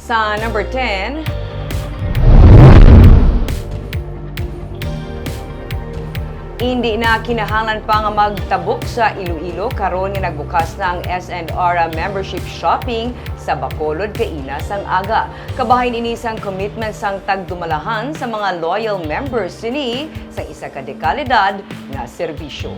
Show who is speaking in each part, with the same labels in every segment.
Speaker 1: Sa number 10, hindi na kinahanglan pa nga magtabok sa Iloilo karon nga nagbukas na ang S&R membership shopping sa Bacolod kaina sang aga. Kabahin ini sang commitment sang tagdumalahan sa mga loyal members sini sa isa ka dekalidad nga serbisyo.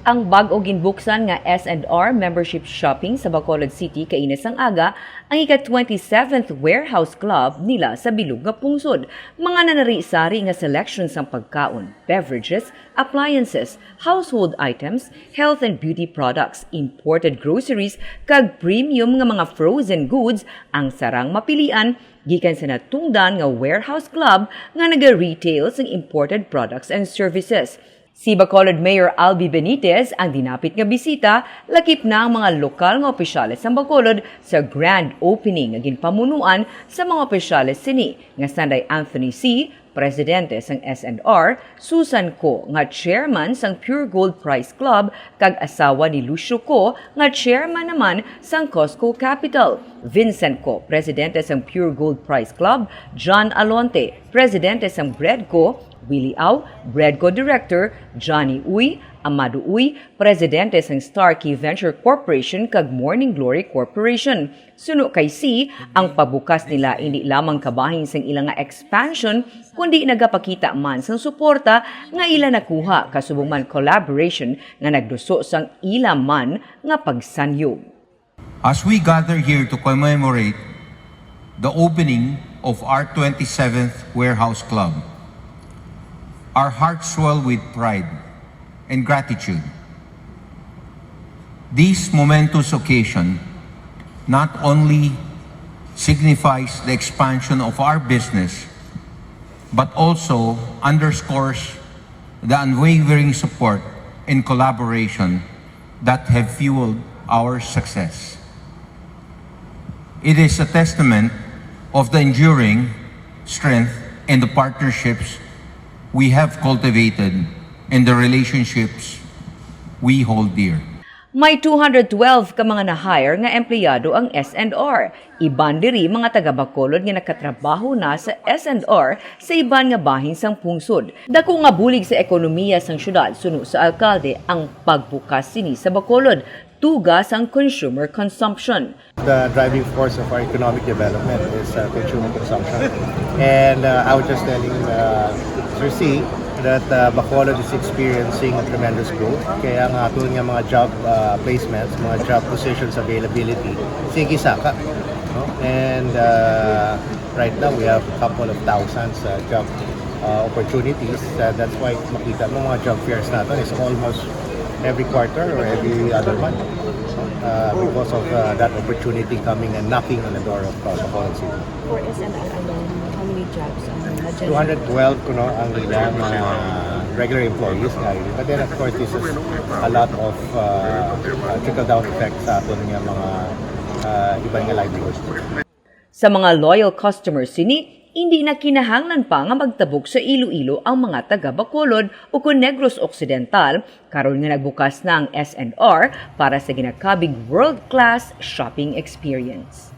Speaker 1: Ang bag-o ginbuksan nga S&R membership shopping sa Bacolod City kaina sang aga ang ika-27th warehouse club nila sa bilog nga pungsod. Mga nanari-sari nga selection sang pagkaon, beverages, appliances, household items, health and beauty products, imported groceries kag premium nga mga frozen goods ang sarang mapilian gikan sa natungdan nga warehouse club nga naga-retail sang imported products and services. Si Bacolod Mayor Albi Benitez ang dinapit nga bisita, lakip na ang mga lokal nga opisyales sa Bacolod sa grand opening nga ginpamunuan sa mga opisyales sini nga sanday Anthony C., presidente sang S&R, Susan Ko nga chairman sang Pure Gold Prize Club kag asawa ni Lucio Ko nga chairman naman sang Costco Capital, Vincent Ko, presidente sang Pure Gold Prize Club, John Alonte, presidente sang Breadco, Willie Au, Breadco Director, Johnny Uy, Amado Uy, presidente sang Star Key Venture Corporation kag Morning Glory Corporation. Suno kay C, ang pabukas nila hindi lamang kabahin sang ilang nga expansion, kundi nagapakita man sang suporta nga ila nakuha kasubong man collaboration nga nagduso sang ila man nga pagsanyog.
Speaker 2: As we gather here to commemorate the opening of our 27th Warehouse Club, our hearts swell with pride and gratitude. This momentous occasion not only signifies the expansion of our business, but also underscores the unwavering support and collaboration that have fueled our success. It is a testament of the enduring strength and the partnerships we have cultivated and the relationships we hold dear.
Speaker 1: May 212 ka mga na-hire nga empleyado ang S&R. Iban diri mga taga Bacolod nga nakatrabaho na sa S&R sa iban nga bahin sang pungsod. Dako nga bulig sa ekonomiya sang syudad suno sa alkalde ang pagbukas sini sa Bacolod. Tugas ang consumer consumption.
Speaker 3: The driving force of our economic development is consumer consumption. And I was just telling Sir C that Bacolod is experiencing a tremendous growth. Kaya ang aton nga mga job placements, mga job positions availability, sige saka. No? And right now we have a couple of thousands job opportunities. That's why makita mo mga job fairs natin is almost every quarter or every other month because of that opportunity coming and knocking on the door of Bacolod City.
Speaker 4: For S&R alone, how many jobs ang
Speaker 3: 212 kuno ang ilang regular employees ngayon. But then of course this is a lot of trickle-down effect sa aton nga mga ibang nga livelihoods.
Speaker 1: Sa mga loyal customers sini, hindi na kinahanglan pa nga magtabok sa Iloilo ang mga taga Bacolod o kung Negros Occidental, karon nga nagbukas na ang S&R para sa ginakabig world-class shopping experience.